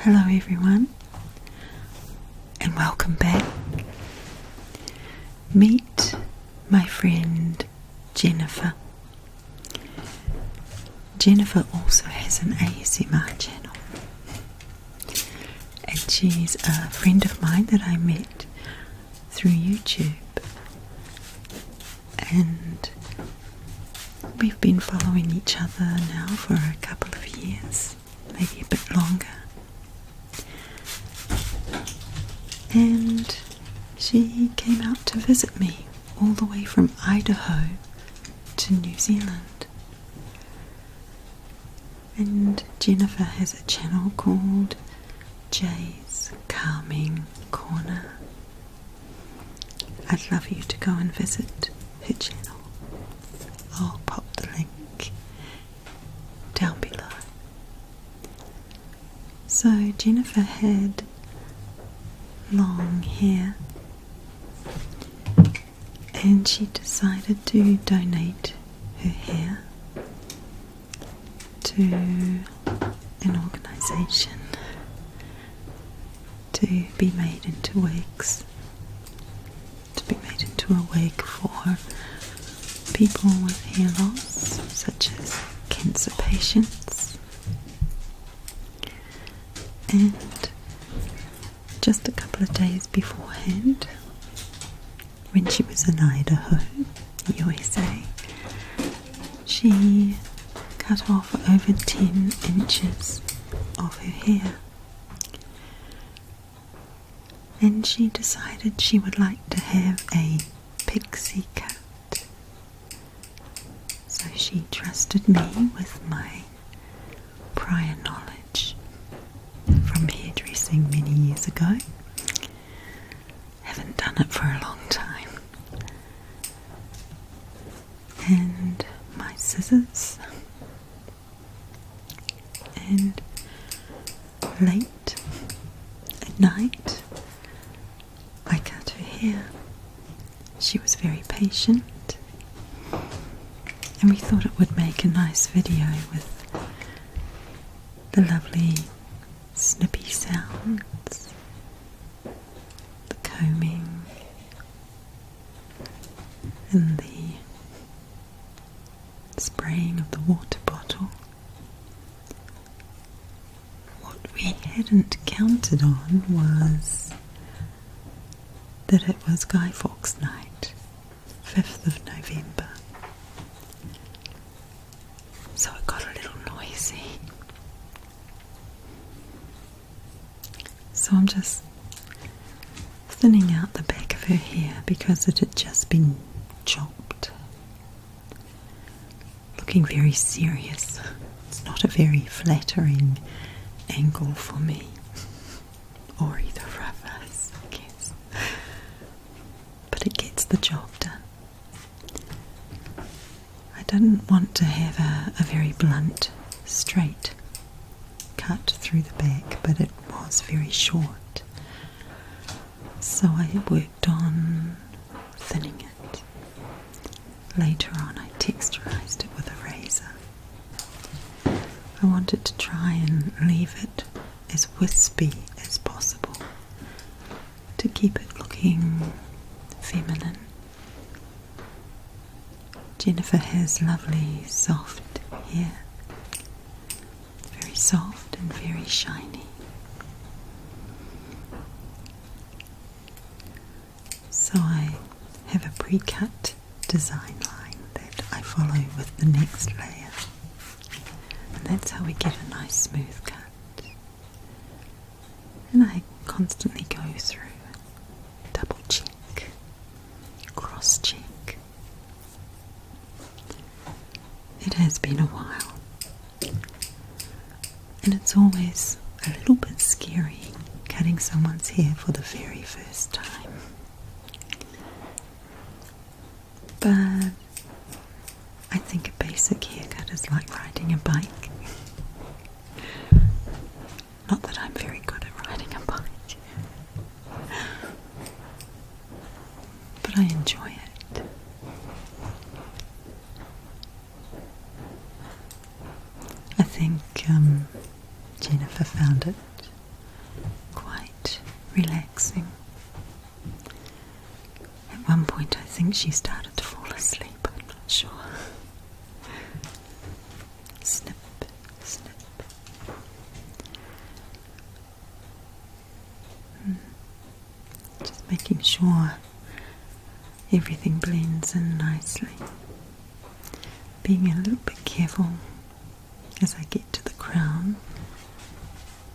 Hello everyone, and welcome back. Meet my friend Jennifer. Jennifer also has an ASMR channel, and she's a friend of mine that I met through YouTube, and we've been following each other now for a couple of years, maybe a bit longer. And she came out to visit me all the way from Idaho to New Zealand. And Jennifer has a channel called Jay's Calming Corner. I'd love you to go and visit her channel. I'll pop the link down below. So Jennifer had long hair, and she decided to donate her hair to an organisation to be made into wigs, to be made into a wig for people with hair loss, such as cancer patients. And just a couple of days beforehand, when she was in Idaho, USA, she cut off over 10 inches of her hair. And she decided she would like to have a pixie cut. So she trusted me with my prior knowledge from hairdressing many years ago. Haven't done it for a long time. And my scissors. And late at night, I cut her hair. She was very patient, and we thought it would make a nice video with the lovely snippy sounds, the combing, and the spraying of the water bottle. What we hadn't counted on was that it was Guy Fawkes night, 5th of November. So it got a little noisy. So I'm just thinning out the back of her hair because it had just been chopped. Looking very serious. It's not a very flattering angle for me, or either of us, I guess. But it gets the job done. I didn't want to have a very blunt, straight cut through the back, but it was very short. So I worked on thinning it. Later on I texturized it with a razor. I wanted to try and leave it as wispy as possible to keep it looking feminine. Jennifer has lovely soft hair, very soft and very shiny. So I have a pre-cut design line that I follow with the next layer, and that's how we get a nice smooth cut. And I constantly go through, double check, cross check. It has been a while, and it's always a little bit scary cutting someone's hair for the very first time. But I think a basic haircut is like riding a bike. Not that I'm very good at riding a bike, but I enjoy it. I think Jennifer found it relaxing. At one point I think she started to fall asleep, I'm not sure. Snip, snip. Just making sure everything blends in nicely. Being a little bit careful as I get to the crown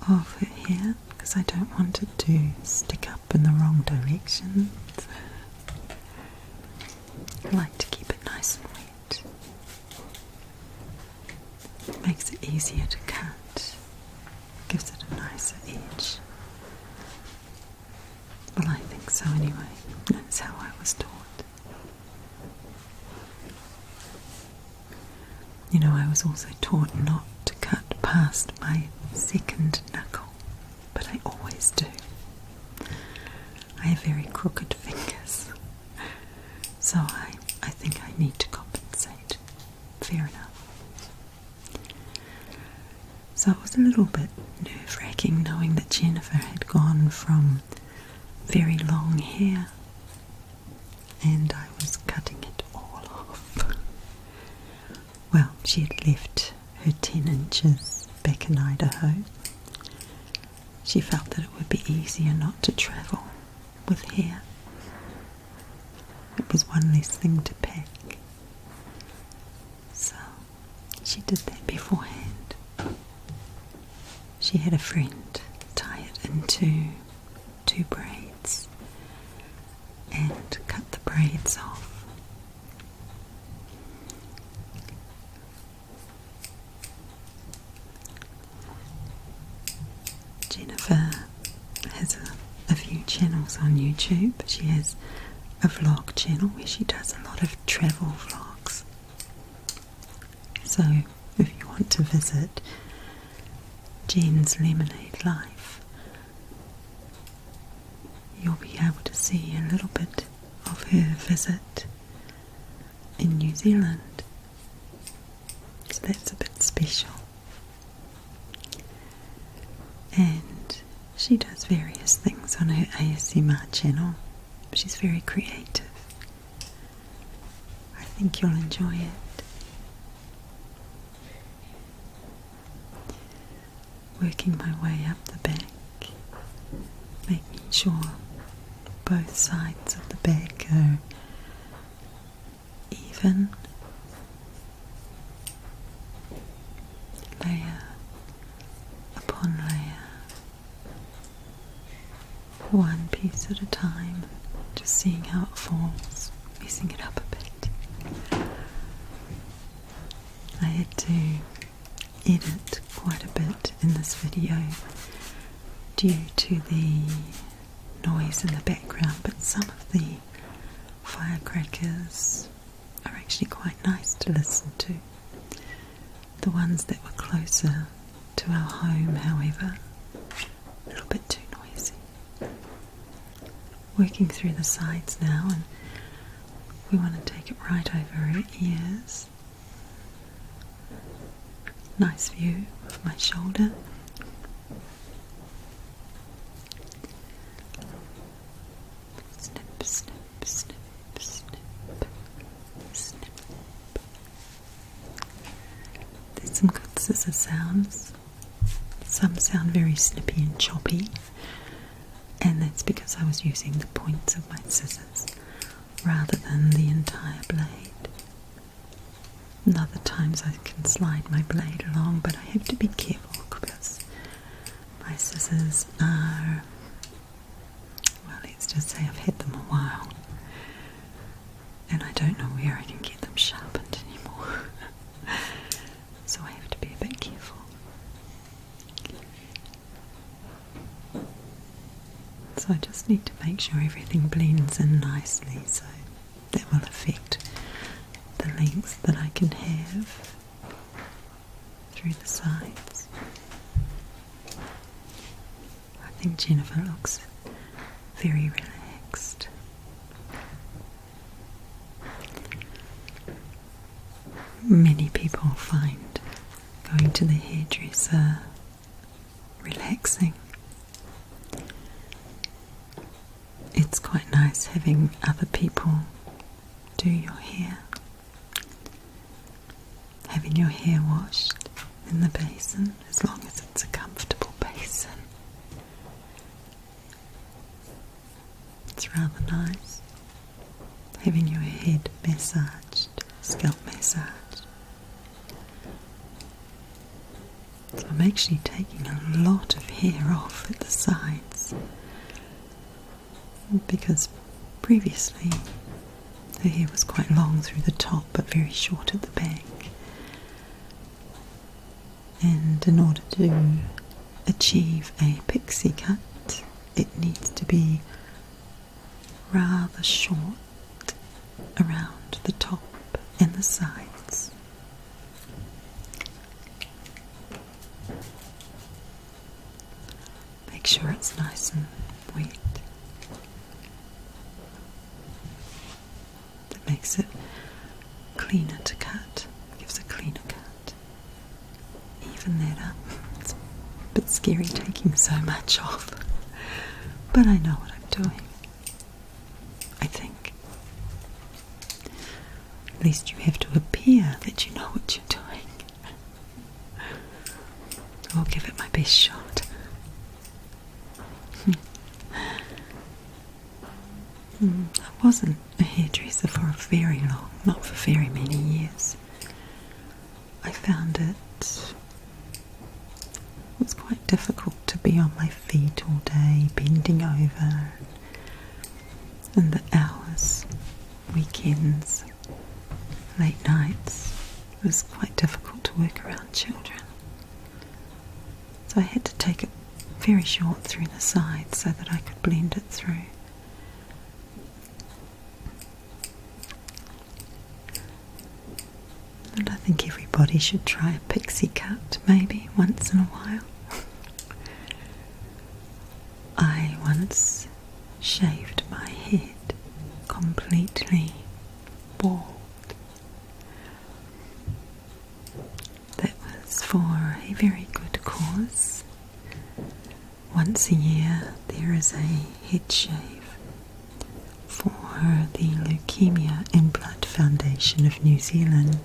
of her hair, because I don't want it to stick up in the wrong direction. I like to keep it nice and wet. It makes it easier to cut, gives it a nicer edge. Well, I think so anyway. That's how I was taught. You know, I was also taught not to cut past my second knuckle, but I always do. I have very crooked fingers, so I think I need to compensate. Fair enough. So it was a little bit nerve-wracking knowing that Jennifer had gone from very long hair and I was cutting it all off. Well, she had left her 10 inches back in Idaho. She felt that it would be easier not to travel with hair. It was one less thing to pack. So she did that beforehand. She had a friend tie it into 2 braids and cut the braids off. Jennifer has a few channels on YouTube. She has a vlog channel where she does a lot of travel vlogs. So if you want to visit Jen's Lemonade Life, you'll be able to see a little bit of her visit in New Zealand. So that's a bit special. And she does various things on her ASMR channel. She's very creative. I think you'll enjoy it. Working my way up the back, making sure both sides of the back are even. Layer upon layer. One piece at a time, just seeing how it falls, messing it up a bit. I had to edit quite a bit in this video due to the noise in the background, but some of the firecrackers are actually quite nice to listen to. The ones that were closer to our home, however, a little bit too noisy. Working through the sides now, and we want to take it right over her ears. Nice view of my shoulder. Snip, snip, snip, snip, snip. There's some good scissor sounds. Some sound very snippy and choppy, and that's because I was using the points of my scissors rather than the entire blade. And other times I can slide my blade along, but I have to be careful because my scissors are, well, let's just say I've had them a while and I don't know where I can get them sharpened anymore. So I have to be a bit careful. So I just need to make sure everything blends in nicely, so that will affect the length that I can have through the sides. I think Jennifer looks very relaxed. Many people find going to the hairdresser relaxing. nice having other people do your hair, having your hair washed in the basin, as long as it's a comfortable basin. It's rather nice having your head massaged, scalp massaged. So I'm actually taking a lot of hair off at the sides, because previously her hair was quite long through the top but very short at the back, and in order to achieve a pixie cut it needs to be rather short around the top and the sides. Make sure it's nice and wet. That makes it cleaner to cut, gives a cleaner cut. Even that up. It's a bit scary taking so much off, but I know what I'm doing, I think. At least you have to appear that you know what you're doing. I'll give it my best shot. I wasn't a hairdresser for not for very many years. I found it was quite difficult to be on my feet all day, bending over, and the hours, weekends, late nights. It was quite difficult to work around children. So I had to take it very short through the sides so that I could blend it through. And I think everybody should try a pixie cut, maybe once in a while. I once shaved my head completely bald. That was for a very good cause. Once a year there is a head shave for the Leukemia and Blood Foundation of New Zealand.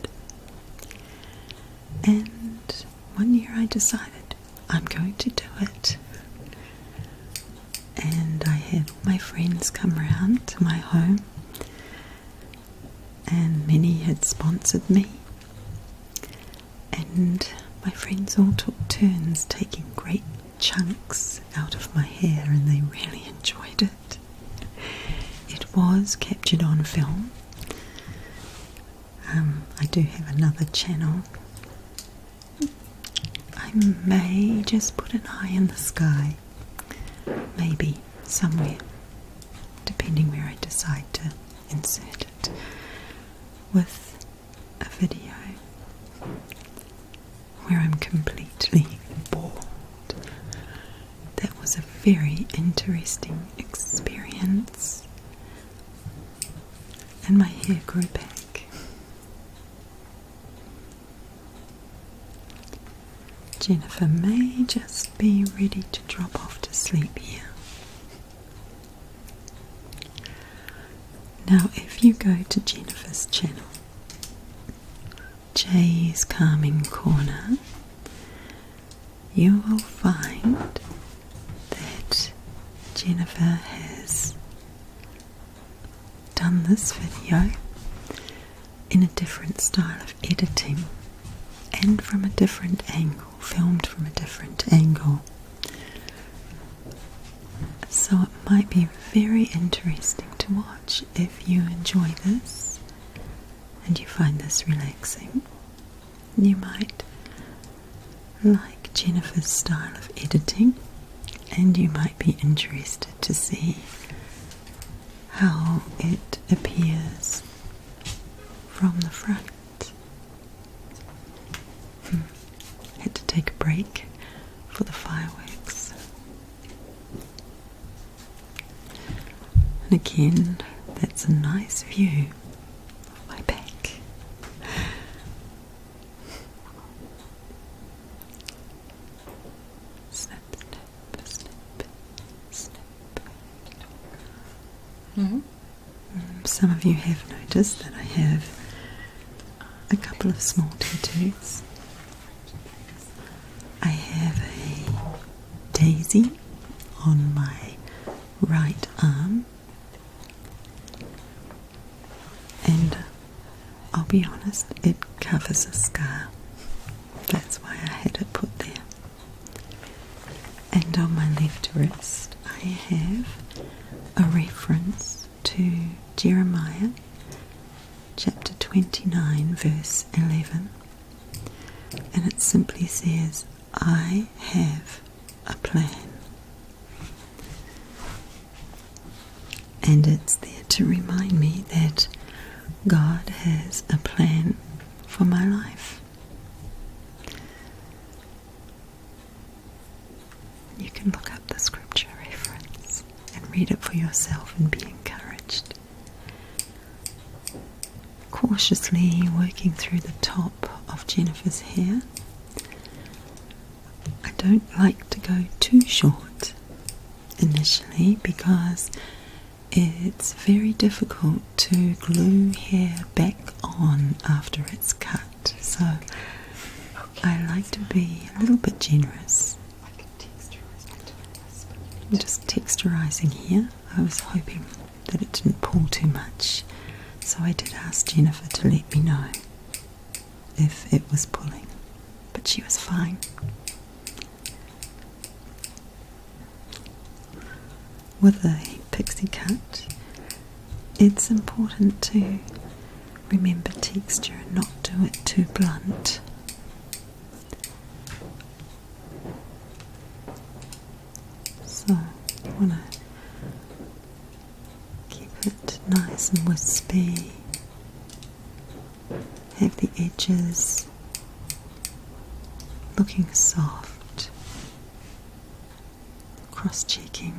And one year I decided I'm going to do it. And I had my friends come round to my home, and many had sponsored me. And my friends all took turns taking great chunks out of my hair, and they really enjoyed it. It was captured on film. I do have another channel. I may just put an eye in the sky, maybe somewhere, depending where I decide to insert it, with a video where I'm completely bald. That was a very interesting experience, and my hair grew back. Jennifer may just be ready to drop off to sleep here. Now, if you go to Jennifer's channel, Jay's Calming Corner, you will find that Jennifer has done this video in a different style of editing and from a different angle, filmed from a different angle. So it might be very interesting to watch if you enjoy this and you find this relaxing. You might like Jennifer's style of editing, and you might be interested to see how it appears from the front. Had to take a break for the fireworks. And again, that's a nice view of my back. Snip, snip, snip, snip. Some of you have noticed that I have a couple of small tattoos. I have a daisy on my right arm, and I'll be honest, it covers a scar. That's why I had it put there. And on my left wrist I have a reference to Jeremiah chapter 29 verse 11, and it simply says, I have a plan. And it's there to remind me that God has a plan for my life. You can look up the scripture reference and read it for yourself and be encouraged. Cautiously working through the top of Jennifer's hair. I don't like to go too short initially because it's very difficult to glue hair back on after it's cut, so I like to be a little bit generous. I'm just texturizing here. I was hoping that it didn't pull too much, so I did ask Jennifer to let me know if it was pulling, but she was fine. With a pixie cut, it's important to remember texture and not do it too blunt. So you want to keep it nice and wispy, have the edges looking soft, cross-checking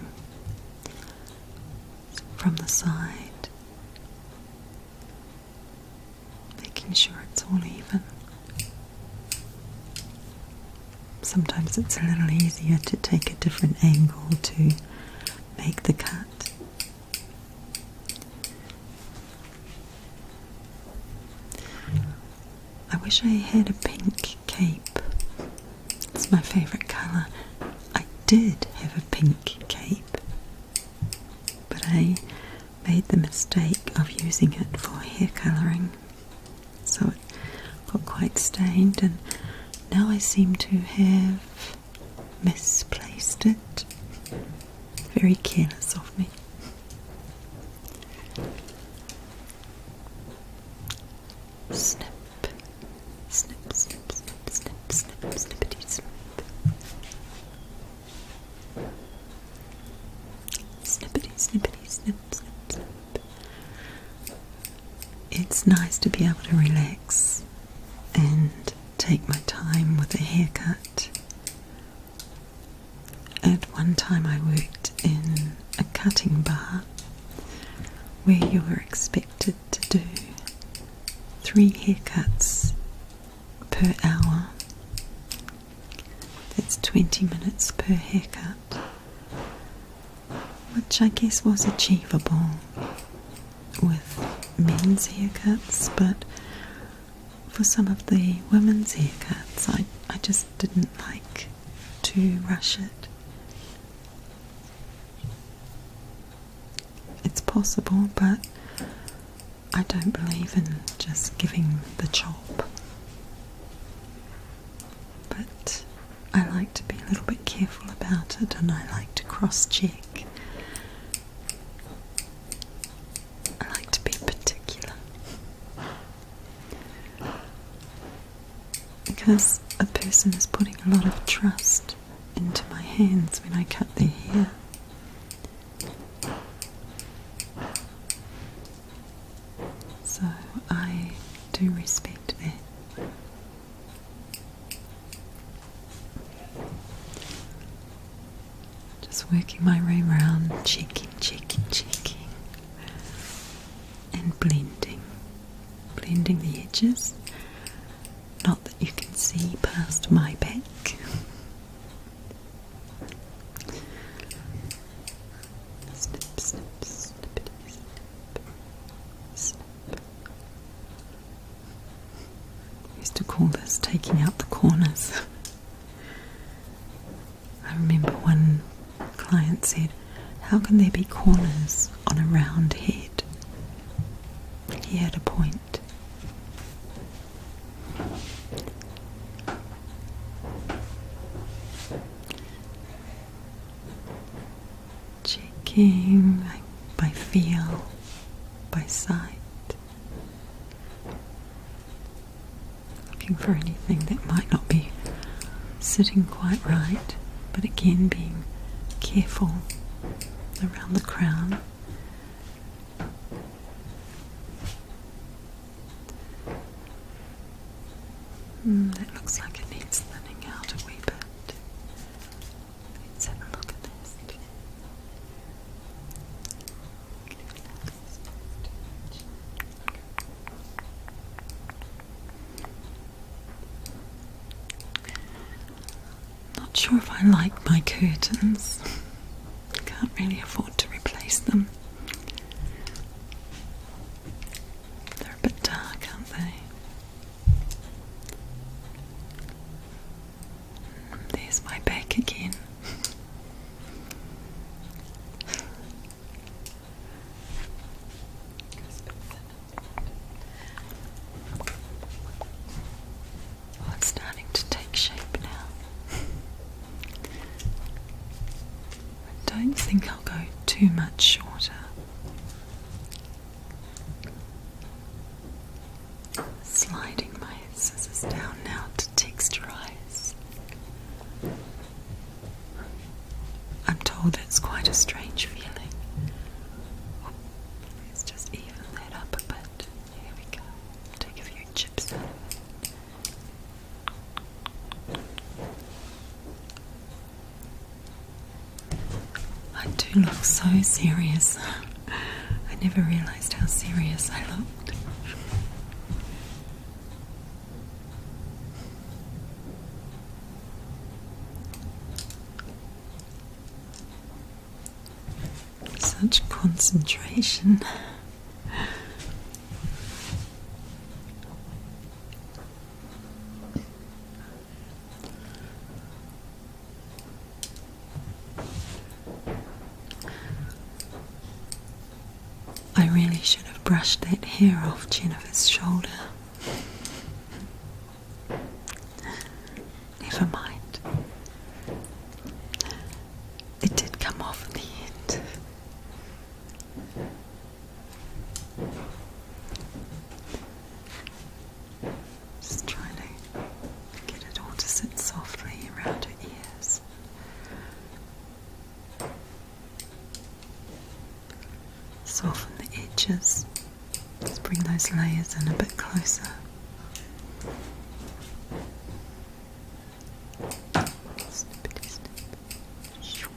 from the side, making sure it's all even. Sometimes it's a little easier to take a different angle to make the cut. I wish I had a pink cape. It's my favourite colour. I did have a pink cape, but I made the mistake of using it for hair colouring, so it got quite stained, and now I seem to have misplaced it. Very careless of me. Snip, snip, snip, snip, snip, snip, snippity snip. Snippity, snippity, snip, snip, snip. It's nice to be able to relax and take my time with a haircut. At one time I worked in a cutting bar where you were expected to do 3 haircuts per hour. That's 20 minutes per haircut, which I guess was achievable with men's haircuts, but for some of the women's haircuts I just didn't like to rush it. It's possible, but I don't believe in just giving the chop. But I like to be a little bit careful about it, and I like to cross-check. I like to be particular, because a person is putting a lot of trust into my hands when I cut their hair. So I do respect that. Just working my way around, checking, and blending the edges. Not that you can see past my back. Snip, snip, snippity, taking out the corners. I remember one client said, "How can there be corners on a round head?" He had a point. Checking by feel, by sight. Looking for anything that might not be sitting quite right, but again being careful around the crown. That looks like it needs thinning out a wee bit. Let's have a look at this. Not sure if I like my curtains. Can't really afford to replace them. They're a bit dark, aren't they? There's my back again. Oh, it's starting to take shape now. I don't think I'll go too much shorter. Sliding my scissors down now to texturize. I'm told it's quite a strange feeling. Let's just even that up a bit. Here we go. Take a few chips out of it. I do look so serious. I never realized how serious I looked. Such concentration. I really should have brushed that hair off Jennifer's shoulder. Never mind. It did come off in the end. Just trying to get it all to sit softly around her ears. Soften the edges. Just bring those layers in a bit closer. Snippity snip. Shoo.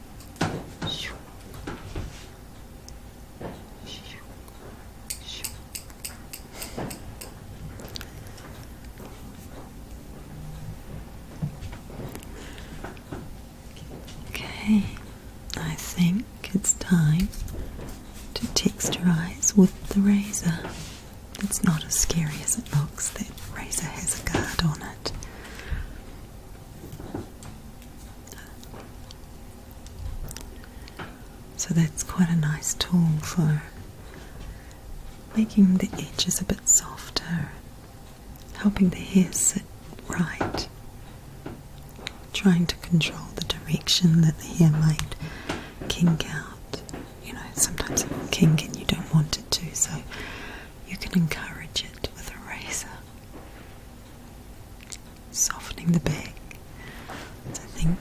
Shoo. Shoo. Shoo. Okay, I think it's time to texturize with the razor. It's not as scary as it looks. That razor has a guard on it. So that's quite a nice tool for making the edges a bit softer, helping the hair sit right, trying to control the direction that the hair might kink out. You know, sometimes it will kink and you don't want it to, so you can encourage it with a razor. Softening the back. So I think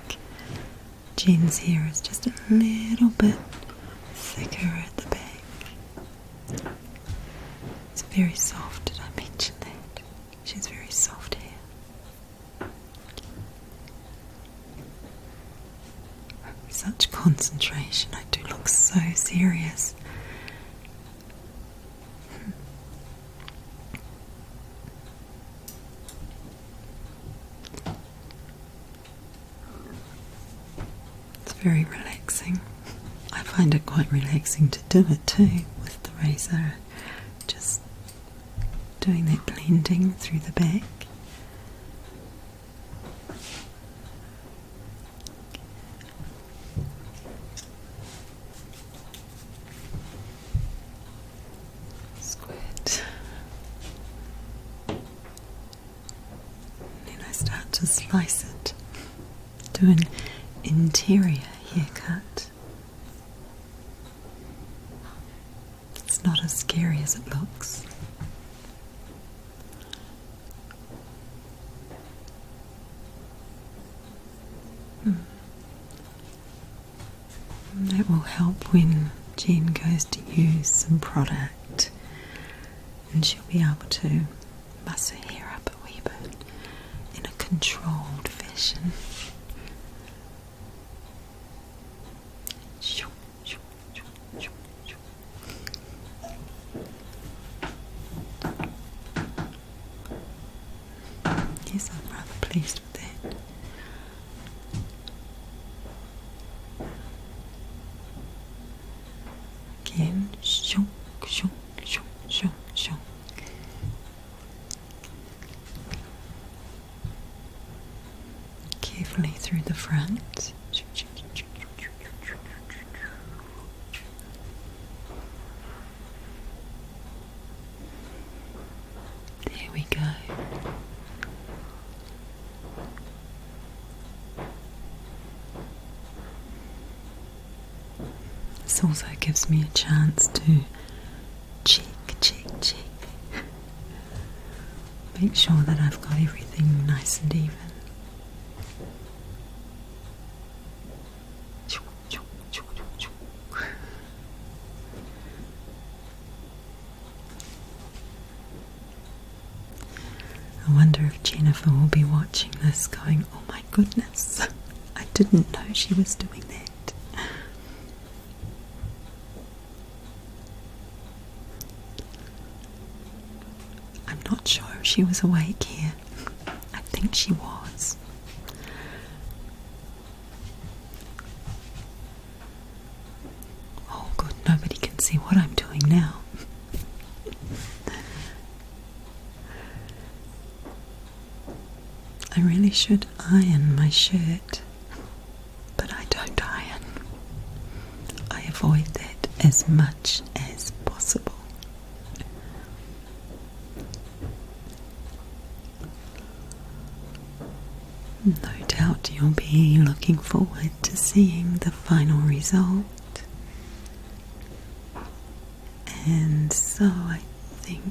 Jen's hair is just a little bit thicker at the back. It's very soft. Did I mention that? She has very soft hair. Such concentration. I do look so serious. It's very relaxing. I find it quite relaxing to do it too with the razor. Just doing that blending through the back. to slice it, do an interior haircut. It's not as scary as it looks. That will help when Jen goes to use some product, and she'll be able to muss her hair up a wee bit in a controlled fashion. Yes, I'm rather pleased with that. Again, shunk, shunk, shunk, shunk, shunk. Carefully through the front. There we go. This also gives me a chance to check. Make sure that I've got everything nice and even. I wonder if Jennifer will be watching this going, oh my goodness, I didn't know she was doing that. I'm not sure if she was awake here. I think she was. Oh good, nobody can see what I'm doing now. I really should iron my shirt, but I don't iron. I avoid that as much as possible. No doubt you'll be looking forward to seeing the final result. And so I think,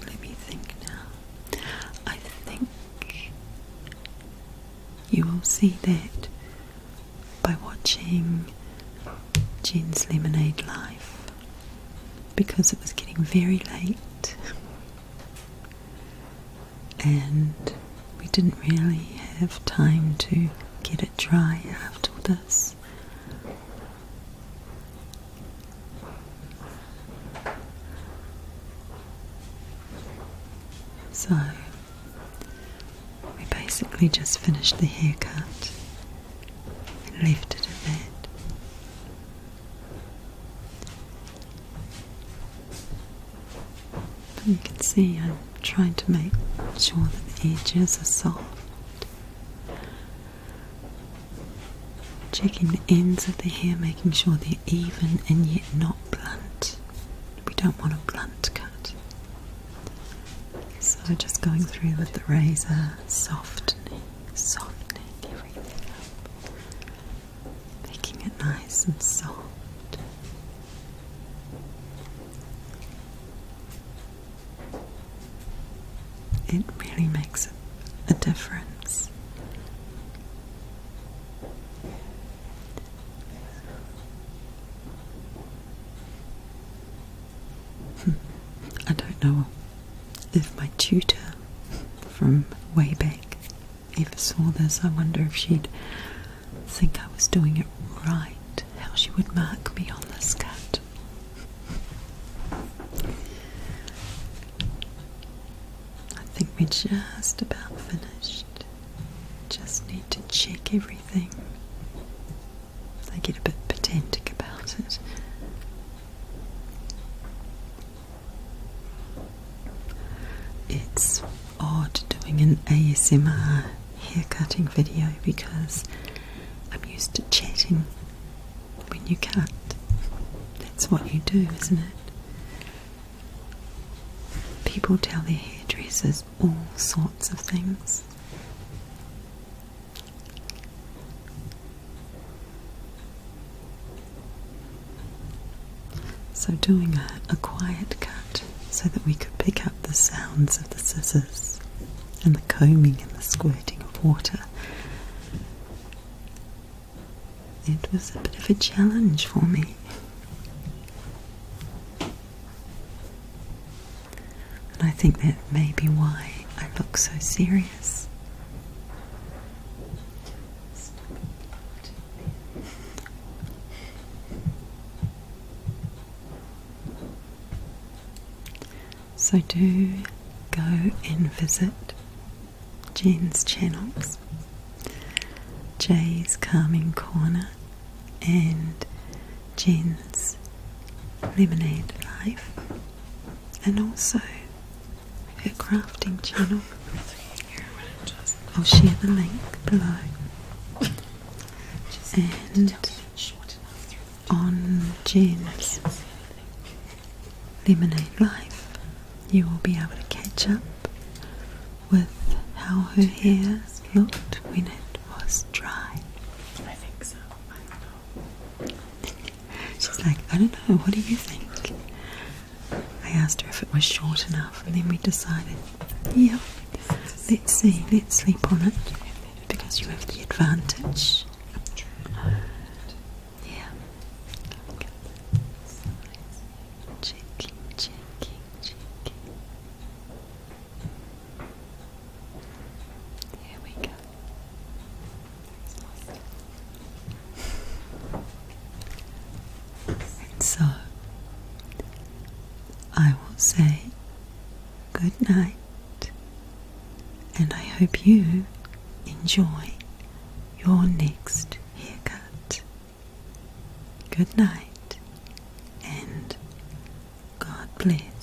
let me think now, I think you will see that by watching Jen's Lemonade Live, because it was getting very late and we didn't really have time to get it dry after this. So we basically just finished the haircut and left it at that. But you can see I'm trying to make sure that the edges are soft. Checking the ends of the hair, making sure they're even and yet not blunt. We don't want a blunt cut. So just going through with the razor, softening everything up, making it nice and soft. It really makes a difference. I don't know if my tutor from way back ever saw this. I wonder if she'd think I was doing it right, how she would mark me on this cut. I think we're just about finished. Just need to check everything. I get a bit pedantic about it. It's odd doing an ASMR haircutting video because I'm used to chatting when you cut. That's what you do, isn't it? People tell their hairdressers addresses all sorts of things. So doing a quiet cut so that we could pick up the sounds of the scissors and the combing and the squirting of water. It was a bit of a challenge for me. And I think that may be why I look so serious. So do go and visit Jen's channels, Jay's Calming Corner and Jen's Lemonade Life, and also her crafting channel. I'll share the link below. And on Jen's Lemonade Life, you will be able to catch up with how her hair looked when it was dry. I think so. I don't know. She's like, I don't know, what do you think? I asked her if it was short enough, and then we decided, yeah, let's see, let's sleep on it, because you have the advantage. Yeah. Checking, checking, checking. There we go. And so, I will say good night, and I hope you enjoy your next haircut. Good night, and God bless.